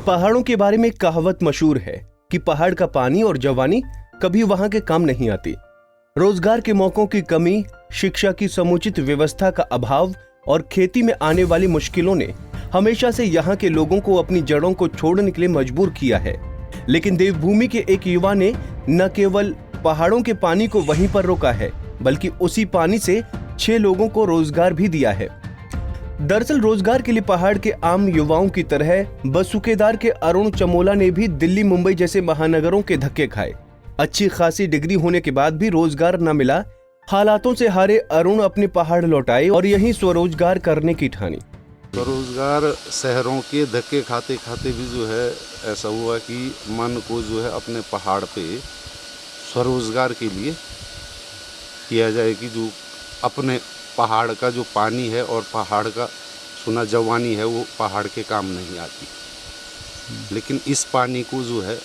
पहाड़ों के बारे में कहावत मशहूर है कि पहाड़ का पानी और जवानी कभी वहां के काम नहीं आती। रोजगार के मौकों की कमी, शिक्षा की समुचित व्यवस्था का अभाव और खेती में आने वाली मुश्किलों ने हमेशा से यहाँ के लोगों को अपनी जड़ों को छोड़ने के लिए मजबूर किया है। लेकिन देवभूमि के एक युवा ने न केवल पहाड़ों के पानी को वहीं पर रोका है, बल्कि उसी पानी से 6 लोगों को रोजगार भी दिया है। दरअसल रोजगार के लिए पहाड़ के आम युवाओं की तरह बसुकेदार के अरुण चमोला ने भी दिल्ली, मुंबई जैसे महानगरों के धक्के खाए। अच्छी खासी डिग्री होने के बाद भी रोजगार न मिला। हालातों से हारे अरुण अपने पहाड़ लौटाए और यहीं स्वरोजगार करने की ठानी। स्वरोजगार शहरों के धक्के खाते खाते भी जो है ऐसा हुआ कि मन को जो है अपने पहाड़ पे स्वरोजगार के लिए किया जाए कि जो अपने पहाड़ का जो पानी है और पहाड़ का सुना जवानी है वो पहाड़ के काम नहीं आती। लेकिन इस पानी को जो है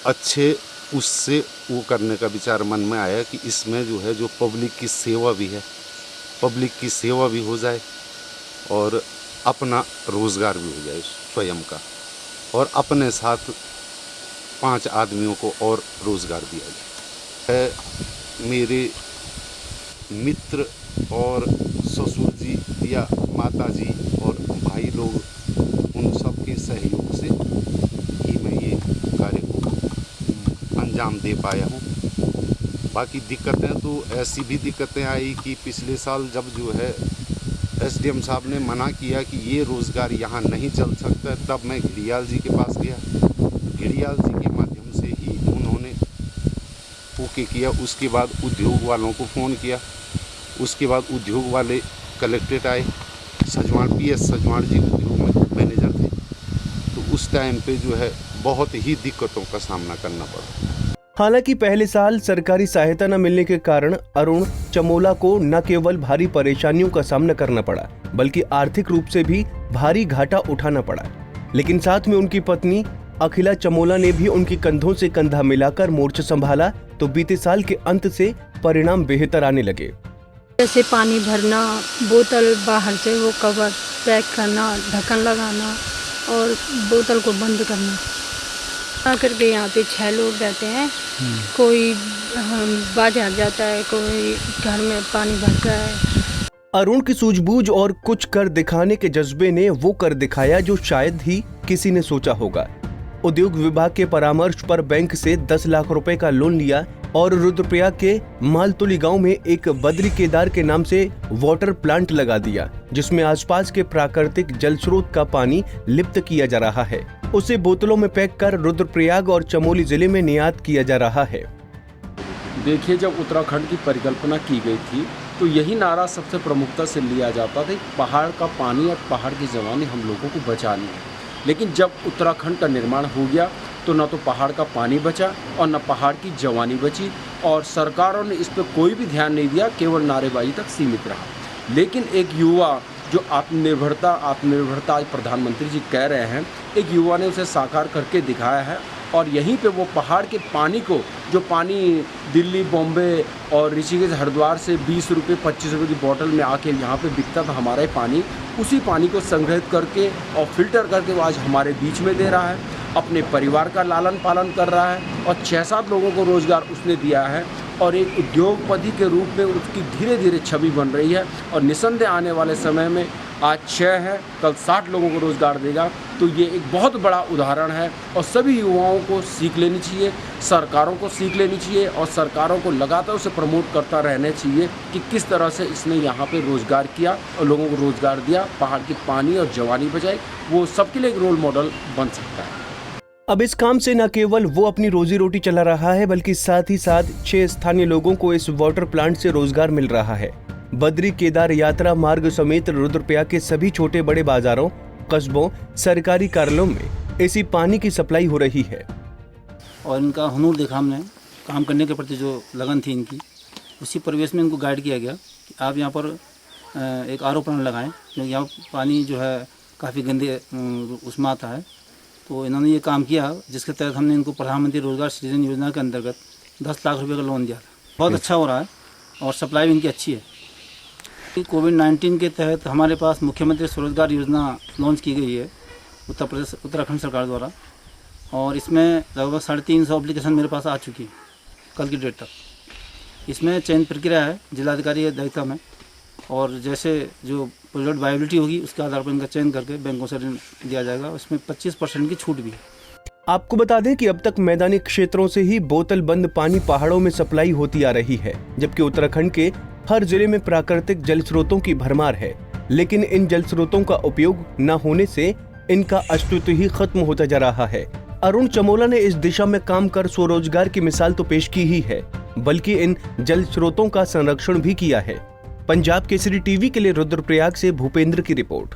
अच्छे उससे वो करने का विचार मन में आया कि इसमें जो है जो पब्लिक की सेवा भी है, पब्लिक की सेवा भी हो जाए और अपना रोज़गार भी हो जाए स्वयं का, और अपने साथ 5 आदमियों को और रोज़गार दिया जाए। मेरे मित्र और ससुर जी या माता जी और भाई लोग, उन सब के सहयोग से ही मैं ये कार्य को अंजाम दे पाया हूँ। बाकी दिक्कतें तो ऐसी भी दिक्कतें आई कि पिछले साल जब जो है एसडीएम साहब ने मना किया कि ये रोज़गार यहाँ नहीं चल सकता, तब मैं घड़ियाल जी के पास गया। घड़ियाल जी के माध्यम से ही उन्होंने ओके किया। उसके बाद उद्योग वालों को फ़ोन किया। उसके बाद उद्योग वाले कलेक्ट्रेट आए। सजवाड़ पीएस सजवाड़ जी उद्योग में मैनेजर थे। तो उस टाइम पे जो है बहुत ही दिक्कतों का सामना करना पड़ा। हालांकि पहले साल सरकारी सहायता न मिलने के कारण अरुण चमोला को न केवल भारी परेशानियों का सामना करना पड़ा, बल्कि आर्थिक रूप से भी भारी घाटा उठाना पड़ा। लेकिन साथ में उनकी पत्नी अखिला चमोला ने भी उनके कंधों से कंधा मिलाकर मोर्चा संभाला, तो बीते साल के अंत से परिणाम बेहतर आने लगे। जैसे पानी भरना, बोतल बाहर से वो कवर पैक करना, ढक्कन लगाना और बोतल को बंद करना। आकर के यहाँ पे 6 लोग रहते हैं। कोई बाजार जाता है, कोई घर में पानी भरता है। अरुण की सूझबूझ और कुछ कर दिखाने के जज्बे ने वो कर दिखाया जो शायद ही किसी ने सोचा होगा। उद्योग विभाग के परामर्श पर बैंक से 10 लाख रुपए का लोन लिया और रुद्रप्रयाग के मालतुली गांव में एक बद्री केदार के नाम से वाटर प्लांट लगा दिया, जिसमें आसपास के प्राकृतिक जल स्रोत का पानी लिप्त किया जा रहा है। उसे बोतलों में पैक कर रुद्रप्रयाग और चमोली जिले में निर्यात किया जा रहा है। देखिए, जब उत्तराखंड की परिकल्पना की गई थी तो यही नारा सबसे प्रमुखता से लिया जाता था, पहाड़ का पानी और पहाड़ की जवानी हम लोगों को बचानी है। लेकिन जब उत्तराखंड का निर्माण हो गया तो न तो पहाड़ का पानी बचा और न पहाड़ की जवानी बची, और सरकारों ने इस पर कोई भी ध्यान नहीं दिया, केवल नारेबाजी तक सीमित रहा। लेकिन एक युवा जो आत्मनिर्भरता आज प्रधानमंत्री जी कह रहे हैं, एक युवा ने उसे साकार करके दिखाया है। और यहीं पे वो पहाड़ के पानी को, जो पानी दिल्ली, बॉम्बे और ऋषिकेश, हरिद्वार से 20 रुपये 25 रुपये की बोतल में आके यहाँ पे बिकता था हमारा ही पानी, उसी पानी को संग्रहित करके और फिल्टर करके वो आज हमारे बीच में दे रहा है, अपने परिवार का लालन पालन कर रहा है और 6-7 लोगों को रोज़गार उसने दिया है। और एक उद्योगपति के रूप में उसकी धीरे धीरे छवि बन रही है और निसंदेह आने वाले समय में आज 6 है, कल 60 लोगों को रोज़गार देगा। तो ये एक बहुत बड़ा उदाहरण है और सभी युवाओं को सीख लेनी चाहिए, सरकारों को सीख लेनी चाहिए और सरकारों को लगातार उसे प्रमोट करता रहना चाहिए कि किस तरह से इसने यहाँ पे रोज़गार किया और लोगों को रोज़गार दिया, पहाड़ की पानी और जवानी बचाई। वो सबके लिए एक रोल मॉडल बन सकता है। अब इस काम से न केवल वो अपनी रोजी रोटी चला रहा है, बल्कि साथ ही साथ 6 स्थानीय लोगों को इस वाटर प्लांट से रोजगार मिल रहा है। बद्री केदार यात्रा मार्ग समेत रुद्रप्रयाग के सभी छोटे बड़े बाजारों, कस्बों, सरकारी कार्यालयों में इसी पानी की सप्लाई हो रही है। और इनका हुनूर देखा हमने, काम करने के प्रति जो लगन थी इनकी, उसी परिवेश में इनको गाइड किया गया कि आप यहाँ पर एक आरओ प्लांट लगाएं, क्योंकि यहाँ पानी जो है काफ़ी गंदे उसमें आता है। तो इन्होंने ये काम किया, जिसके तहत हमने इनको प्रधानमंत्री रोजगार सृजन योजना के अंतर्गत 10 लाख रुपए का लोन दिया था। बहुत अच्छा हो रहा है और सप्लाई भी इनकी अच्छी है। कोविड-19 के तहत हमारे पास मुख्यमंत्री स्वरोजगार योजना लॉन्च की गई है, उत्तर प्रदेश उत्तराखंड सरकार द्वारा, और इसमें लगभग 350 एप्लीकेशन मेरे पास आ चुकी है कल की डेट तक। इसमें चयन प्रक्रिया है जिलाधिकारी के दायित्व में, और जैसे जो प्रोजेक्ट वायबिलिटी होगी उसके आधार पर इनका चयन करके बैंकों से ऋण दिया जाएगा। उसमें 25% की छूट भी है। आपको बता दें कि अब तक मैदानी क्षेत्रों से ही बोतल बंद पानी पहाड़ों में सप्लाई होती आ रही है, जबकि उत्तराखंड के हर जिले में प्राकृतिक जल स्रोतों की भरमार है। लेकिन इन जल स्रोतों का उपयोग न होने से इनका अस्तित्व ही खत्म होता जा रहा है। अरुण चमोला ने इस दिशा में काम कर स्वरोजगार की मिसाल तो पेश की ही है, बल्कि इन जल स्रोतों का संरक्षण भी किया है। पंजाब केसरी टीवी के लिए रुद्रप्रयाग से भूपेंद्र की रिपोर्ट।